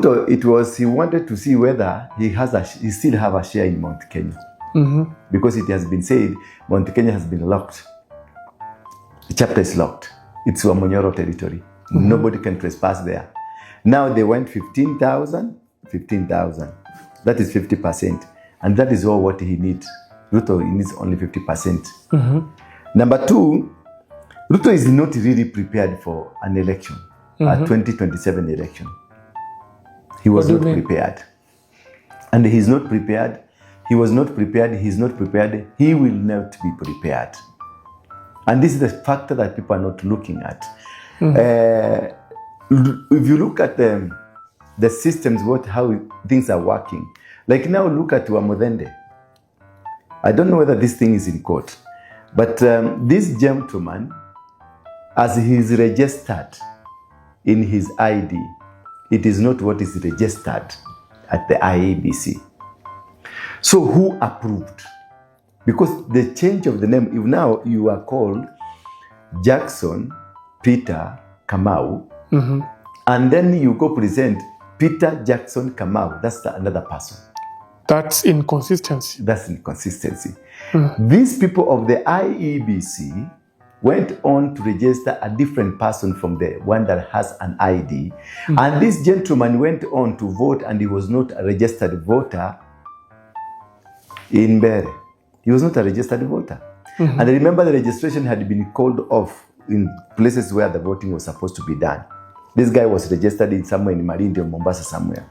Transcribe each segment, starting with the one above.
Ruto, it was, he wanted to see whether he still have a share in Mount Kenya. Because it has been said, Mount Kenya has been locked. The chapter is locked. It's Wamonyoro territory. Nobody can trespass there. Now they went 15,000. That is 50%. And that is all what he needs. Ruto needs only 50%. Number two, Ruto is not really prepared for an election, a 2027 election. He was not prepared. And he's not prepared. He was not prepared. He's not prepared. He will not be prepared. And this is the factor that people are not looking at. If you look at the systems, how things are working, like now look at Wamudende. I don't know whether this thing is in court, but this gentleman, as he is registered in his ID, it is not what is registered at the IEBC. So who approved? Because the change of the name, if now you are called Jackson Peter Kamau, and then you go present Peter Jackson Kamau, that's another person. That's inconsistency. That's inconsistency. These people of the IEBC went on to register a different person from the one that has an ID. And this gentleman went on to vote, and he was not a registered voter in Bere. He was not a registered voter. And I remember the registration had been called off in places where the voting was supposed to be done. This guy was registered in somewhere in Malindi or Mombasa somewhere.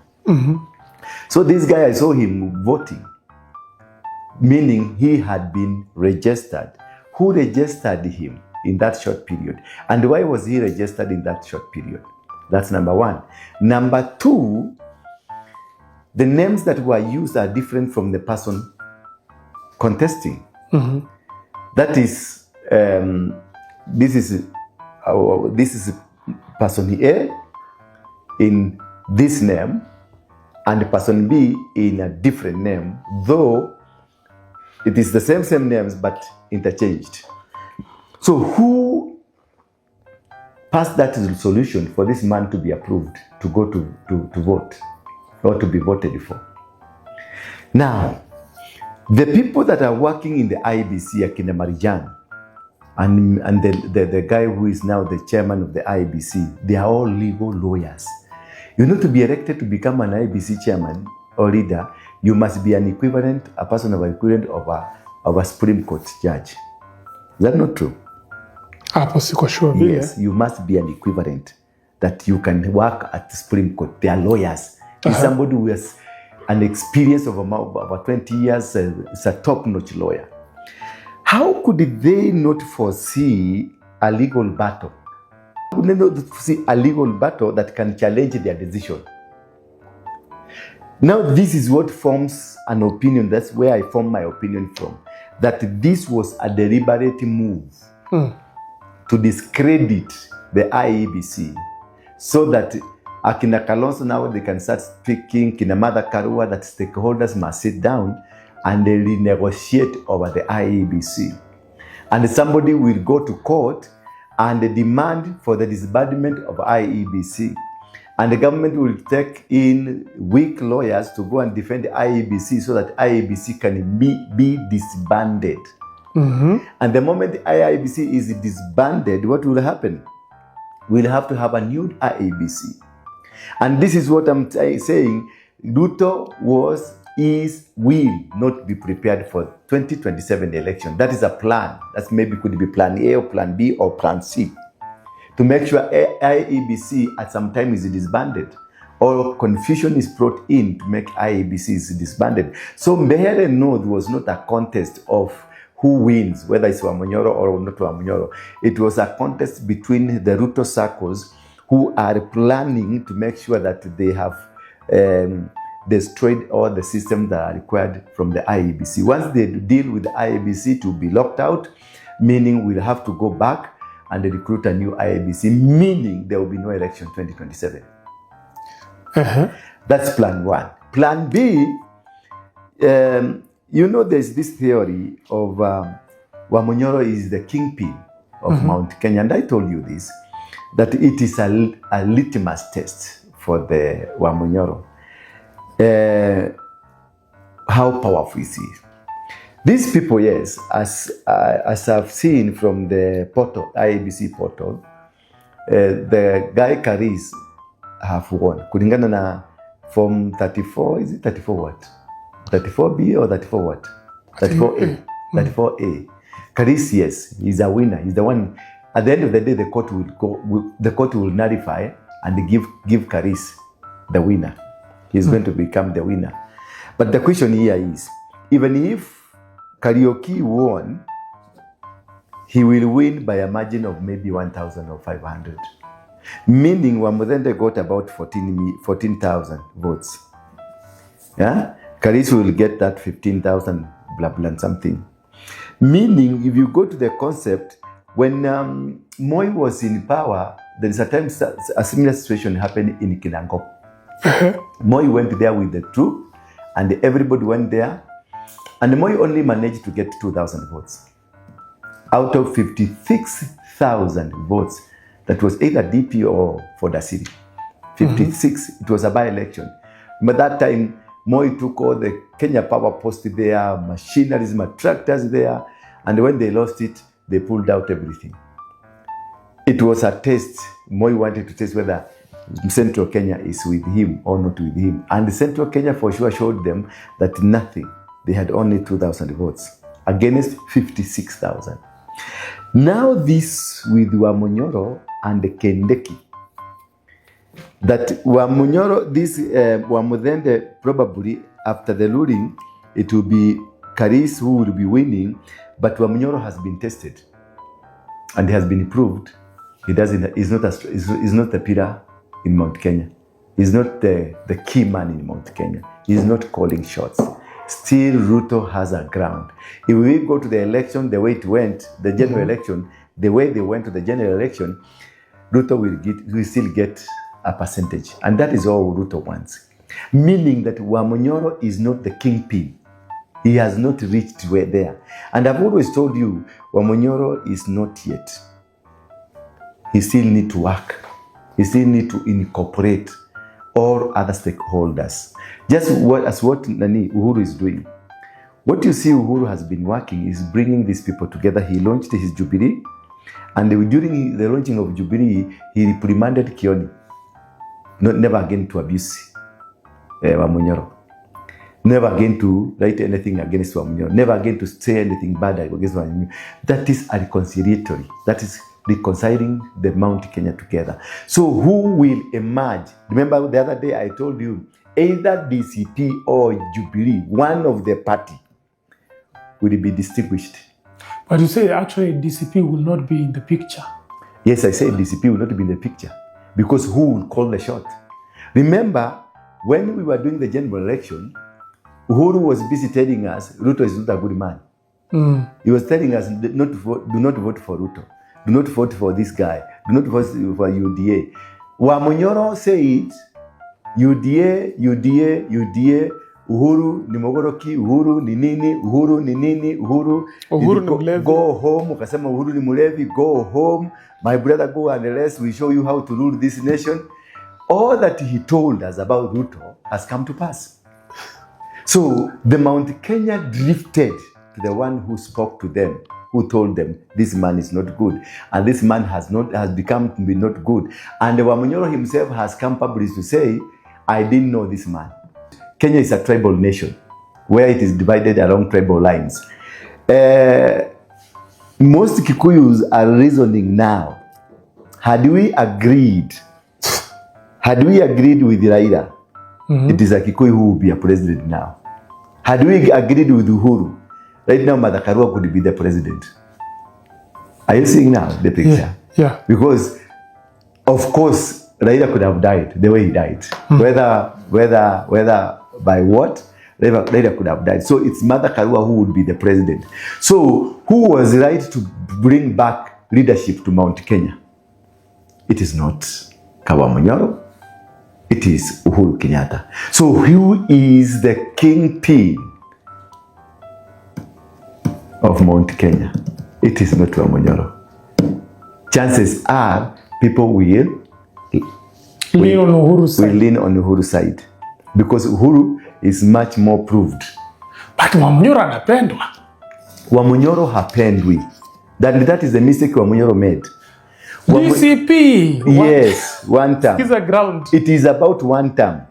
So this guy, I saw him voting, meaning he had been registered. Who registered him in that short period? And why was he registered in that short period? That's number one. Number two, the names that were used are different from the person contesting. That is, this is person A in this name, and person B in a different name, though it is the same names but interchanged. So who passed that solution for this man to be approved to go to vote or to be voted for? Now, the people that are working in the IEBC, Akina Marijan, and the guy who is now the chairman of the IEBC, they are all legal lawyers. You know, to be elected to become an IEBC chairman or leader, you must be a person of equivalent of a Supreme Court judge. Is that not true? Yes, you must be an equivalent that you can work at the Supreme Court. They are lawyers. If somebody who has an experience of about 20 years is a top-notch lawyer. How could they not foresee a legal battle? How could they not foresee a legal battle that can challenge their decision? Now, this is what forms an opinion. That's where I form my opinion from. That this was a deliberate move to discredit the IEBC so that Akina Kalonzo now they can start speaking, Kina Mother Karua, that stakeholders must sit down and they renegotiate over the IEBC. And somebody will go to court and demand for the disbandment of IEBC. And the government will take in weak lawyers to go and defend the IEBC so that IEBC can be disbanded. And the moment the IEBC is disbanded, what will happen? We'll have to have a new IEBC. And this is what I'm saying. Ruto will not be prepared for 2027 election. That is a plan. That maybe could be plan A or plan B or plan C. To make sure IEBC at some time is disbanded or confusion is brought in to make IEBC is disbanded. So Mbeere North was not a contest of who wins, whether it's Wamonyoro or not Wamonyoro. It was a contest between the Ruto circles who are planning to make sure that they have destroyed all the systems that are required from the IEBC. Once they deal with the IEBC to be locked out, meaning we'll have to go back and recruit a new IEBC, meaning there will be no election 2027. That's plan one. Plan B, you know, there's this theory of Wamonyoro is the kingpin of Mount Kenya. And I told you this, that it is a litmus test for the Wamunyoro. How powerful is he? These people, yes, as I've seen from the portal, IEBC portal, the guy Karis have won. Kulingana na Form 34, is it 34 what? 34B or 34 what? 34A. 34A. Karis, yes, he's a winner. He's the one. At the end of the day, the court will nullify and give Karis the winner. He's going to become the winner. But the question here is, even if Kariuki won, he will win by a margin of maybe 1,000 or 500. Meaning Wamudende got about 14,000 votes. Yeah? Karis will get that 15,000 blah blah and something. Meaning, if you go to the concept, when Moi was in power, there is a time a similar situation happened in Kinangop. Moi went there with the troop, and everybody went there, and Moi only managed to get 2,000 votes. Out of 56,000 votes, that was either DP or for the city. 56, it was a by-election. But that time, Moi took all the Kenya Power Post there, machineries, tractors there, and when they lost it, they pulled out everything. It was a test. Moi wanted to test whether Central Kenya is with him or not with him. And Central Kenya for sure showed them that nothing. They had only 2,000 votes against 56,000. Now this with Wamunyoro and Kendeki, that Wamunyoro, this Wamudende, probably after the ruling, it will be Karis who will be winning, but Wamunyoro has been tested and has been proved. He's not a pillar in Mount Kenya. He's not the key man in Mount Kenya. He's not calling shots. Still, Ruto has a ground. If we go to the election, the way it went, the general election, the way they went to the general election, Ruto will still get a percentage. And that is all Ruto wants. Meaning that Wamunyoro is not the kingpin. He has not reached there. And I've always told you, Wamunyoro is not yet. He still need to work. He still need to incorporate all other stakeholders. Just what Uhuru is doing. What you see Uhuru has been working is bringing these people together. He launched his Jubilee, and during the launching of Jubilee, he reprimanded Kioni. Never again to abuse Wamunyoro. Never again to write anything against Wamunyoro. Never again to say anything bad against Wamunyoro. That is a reconciliatory. That is reconciling the Mount Kenya together. So who will emerge? Remember the other day I told you, either DCP or Jubilee, one of the party will be distinguished. But you say actually DCP will not be in the picture. Yes, I said DCP will not be in the picture. Because who will call the shot? Remember, when we were doing the general election, Uhuru was busy telling us, Ruto is not a good man. He was telling us, do not vote for Ruto. Do not vote for this guy. Do not vote for UDA. Wamunyoro said, UDA, Uhuru ni mogoroki, Uhuru ni nini, Uhuru ni nini, Uhuru ni mlevi. Go home, ukasema Uhuru ni mlevi, go home. My brother, go and let's we show you how to rule this nation. All that he told us about Ruto has come to pass. So the Mount Kenya drifted to the one who spoke to them, who told them this man is not good, and this man has become to be not good. And Wamunyoro himself has come publicly to say, I didn't know this man. Kenya is a tribal nation where it is divided along tribal lines. Most Kikuyus are reasoning now. Had we agreed with Raila, it is a Kikuyu who will be a president now. Had we agreed with Uhuru, right now Martha Karua could be the president. Are you seeing now the picture? Yeah. Because, of course, Raila could have died the way he died. Whether by what, Raila could have died. So it's Martha Karua who would be the president. So who was right to bring back leadership to Mount Kenya? It is not Wamunyoro. It is Uhuru Kenyatta. So who is the kingpin of Mount Kenya? It is not Wamunyoro. Chances are people will lean on Uhuru's we side. lean on Uhuru's side because Uhuru is much more proved. But Wamunyoro anapendwa. Wamunyoro hapendwi. That is the mistake Wamunyoro made. DCP. Yes, one term. Is a ground. It is about one term.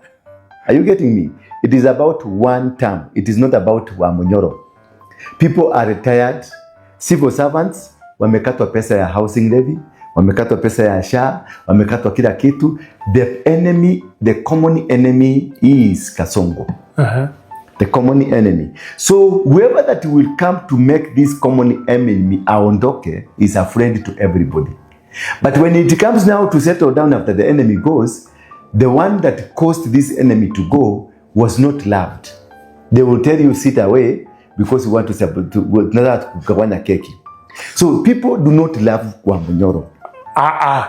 Are you getting me? It is about one term. It is not about Wamunyoro. People are retired. Civil servants wamekatwa pesa ya housing levy, wamekatwa pesa ya SHA, wamekatwa kila kitu. The common enemy is Kasongo. The common enemy. So whoever that will come to make this common enemy aondoke is afraid to everybody. But when it comes now to settle down after the enemy goes, the one that caused this enemy to go was not loved. They will tell you sit away because you want to kugawanya keki. So people do not love Wamunyoro.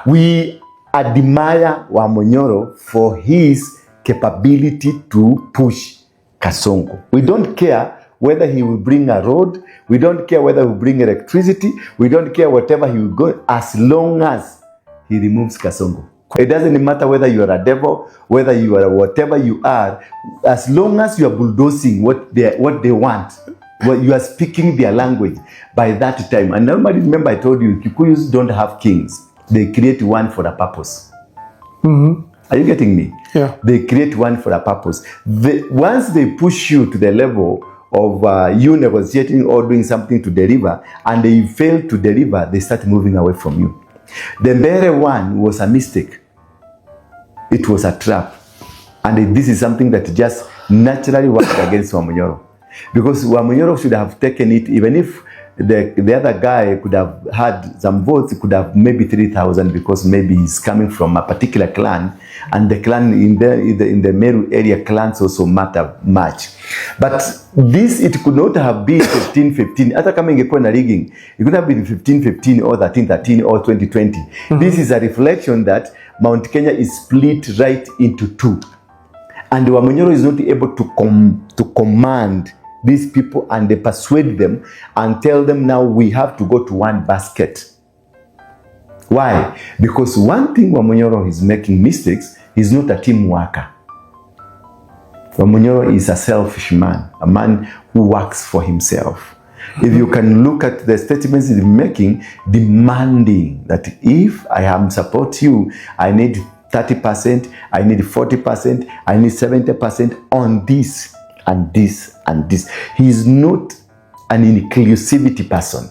We admire Wamunyoro for his capability to push Kasongo. We don't care whether he will bring a road. We don't care whether he will bring electricity. We don't care whatever he will go, as long as he removes Kasongo. It doesn't matter whether you are a devil, whether you are whatever you are, as long as you are bulldozing what they want, you are speaking their language by that time. And normally, remember I told you, Kikuyus don't have kings. They create one for a purpose. Are you getting me? Yeah. They create one for a purpose. Once they push you to the level of you negotiating or doing something to deliver, and they fail to deliver, they start moving away from you. The Mbere one was a mistake. It was a trap. And this is something that just naturally worked against Wamunyoro. Because Wamunyoro should have taken it, even if the other guy could have had some votes, he could have maybe 3,000 because maybe he's coming from a particular clan, and the clan in the Meru area clans also matter much. But this, it could not have been 15-15. Hata kama ingekuwa na rigging, it could have been 15-15 or 13-13 or 20-20. This is a reflection that Mount Kenya is split right into two. And Wamunyoro is not able to command these people, and they persuade them and tell them now we have to go to one basket. Why? Because one thing Wamunyoro is making mistakes, he's not a team worker. Wamunyoro is a selfish man, a man who works for himself. If you can look at the statements he's making, demanding that if I am support you, I need 30%, I need 40%, I need 70% on this and this and this. He is not an inclusivity person.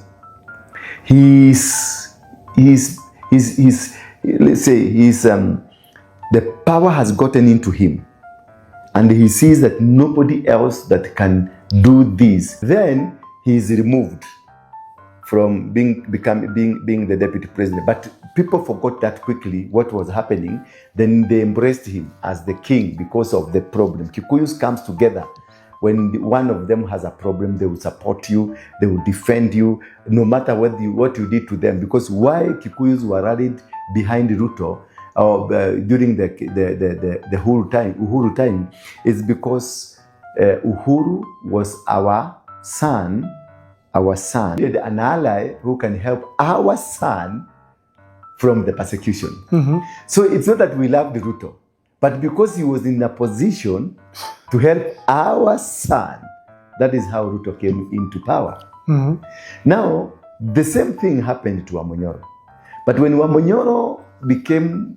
Let's say the power has gotten into him, and he sees that nobody else that can do this. Then he is removed from being the deputy president. But people forgot that quickly what was happening. Then they embraced him as the king because of the problem. Kikuyus comes together. When one of them has a problem, they will support you, they will defend you, no matter what you did to them. Because why Kikuyus were rallied behind Ruto during the Uhuru time is because Uhuru was our son. We had an ally who can help our son from the persecution. So it's not that we loved Ruto, but because he was in a position to help our son, that is how Ruto came into power. Now, the same thing happened to Wamunyoro. But when Wamunyoro became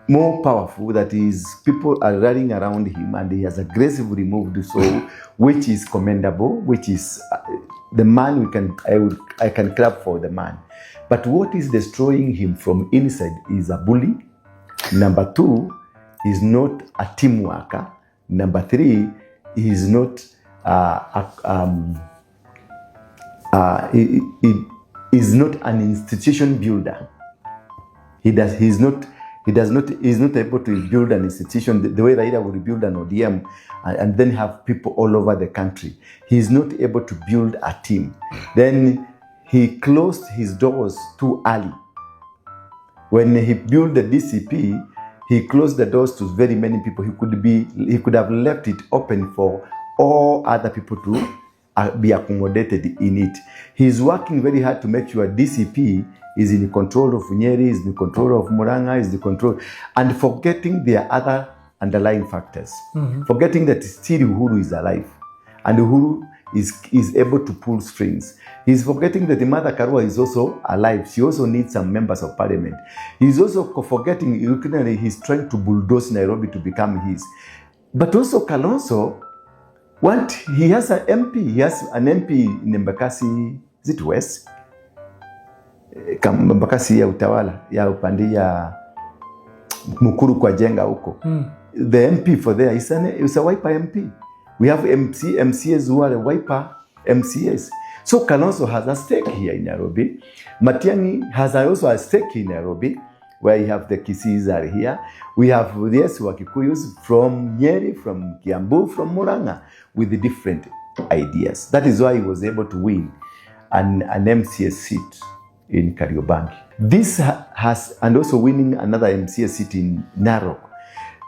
more powerful, that is, people are rallying around him, and he has aggressively moved, so which is commendable, which is the man I can clap for the man. But what is destroying him from inside is a bully. Number two, he's not a team worker. Number three, he is not is not an institution builder. He's not able to build an institution the way Raila would build an ODM and then have people all over the country. He's not able to build a team. Then he closed his doors too early. When he built the DCP, he closed the doors to very many people. He could have left it open for all other people be accommodated in it. He's working very hard to make sure DCP is in control of Nyeri, is in control of Murang'a, is in control, and forgetting their other underlying factors. Forgetting that still Uhuru is alive, and Uhuru is able to pull strings. He's forgetting that the Mother Karua is also alive. She also needs some members of parliament. He's also forgetting, he's trying to bulldoze Nairobi to become his. But also Kalonzo, he has an MP. He has an MP in Embakasi, is it West? Embakasi ya Utawala, ya upande ya Mukuru kwa Jenga huko. The MP for there is a Wiper MP. We have MCAs who are Wiper MCAs. So Kalonzo has a stake here in Nairobi. Matiang'i has also a stake in Nairobi, where you have the Kisis are here. We have yes, Wakikuyus from Nyeri, from Kiambu, from Murang'a, with the different ideas. That is why he was able to win an MCA seat in Kariobangi. This has, and also winning another MCA seat in Narok.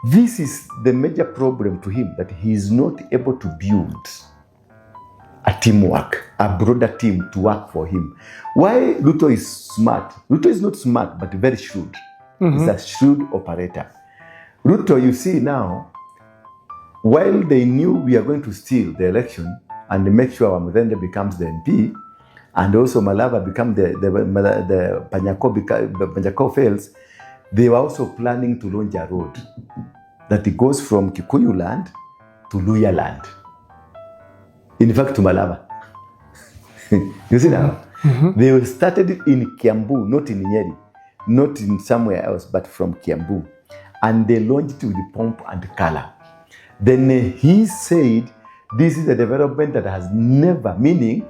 This is the major problem to him, that he is not able to build a teamwork, a broader team to work for him. Why Ruto is smart? Ruto is not smart, but very shrewd. He's a shrewd operator. Ruto, you see now, while they knew we are going to steal the election and make sure Mudende becomes the MP, and also Malava becomes the Panyako fails, they were also planning to launch a road that it goes from Kikuyu land to Luya land. In fact, to Malava. You see now? They started in Kiambu, not in Nyeri, not in somewhere else, but from Kiambu. And they launched with the pomp and color. Then he said, this is a development that has never been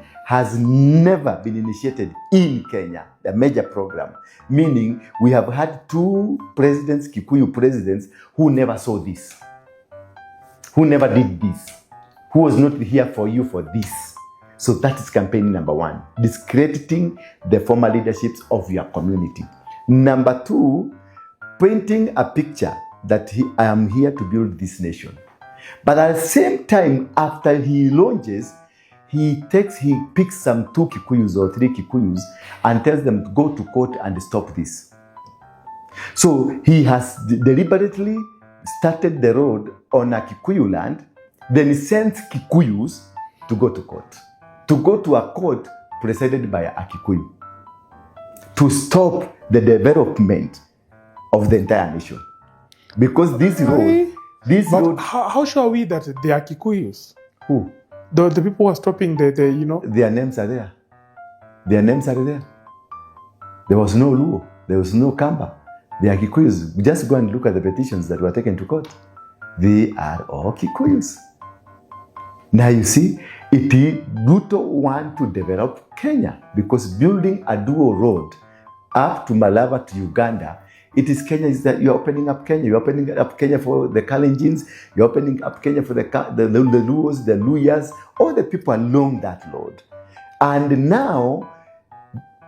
initiated in Kenya, the major program. Meaning, we have had 2 presidents, Kikuyu presidents, who never saw this, who never did this, who was not here for you for this. So that is campaign number 1, discrediting the former leaderships of your community. Number 2, painting a picture that I am here to build this nation. But at the same time, after he launches, he picks some 2 Kikuyus or 3 Kikuyus and tells them to go to court and stop this. So he has deliberately started the road on a Kikuyu land, then he sends Kikuyus to go to court. To go to a court presided by a Kikuyu. To stop the development of the entire nation. Because this road... How sure are we that they are Kikuyus? Who? The people who are stopping you know... Their names are there. Their names are there. There was no Luo. There was no Kamba. They are Kikuyus. Just go and look at the petitions that were taken to court. They are all Kikuyus. Now you see, Ruto want to develop Kenya, because building a dual road up to Malava to Uganda, it is Kenya, is that you're opening up Kenya. You're opening up Kenya for the Kalenjins. You're opening up Kenya for the Luos, the Luyas, all the people along that road. And now,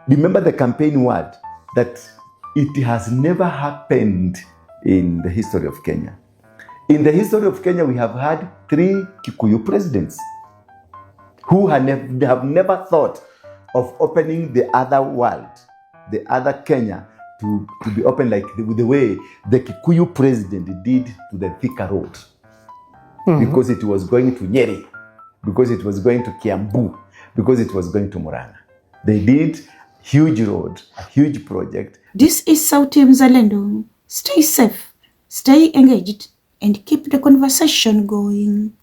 remember the campaign word, that it has never happened in the history of Kenya. In the history of Kenya, we have had 3 Kikuyu presidents who have never thought of opening the other world, the other Kenya, to be open like the way the Kikuyu president did to the Thika road. Because it was going to Nyeri, because it was going to Kiambu, because it was going to Murang'a. They did huge road, a huge project. This is Sauti Mzalendo. Stay safe, stay engaged, and keep the conversation going.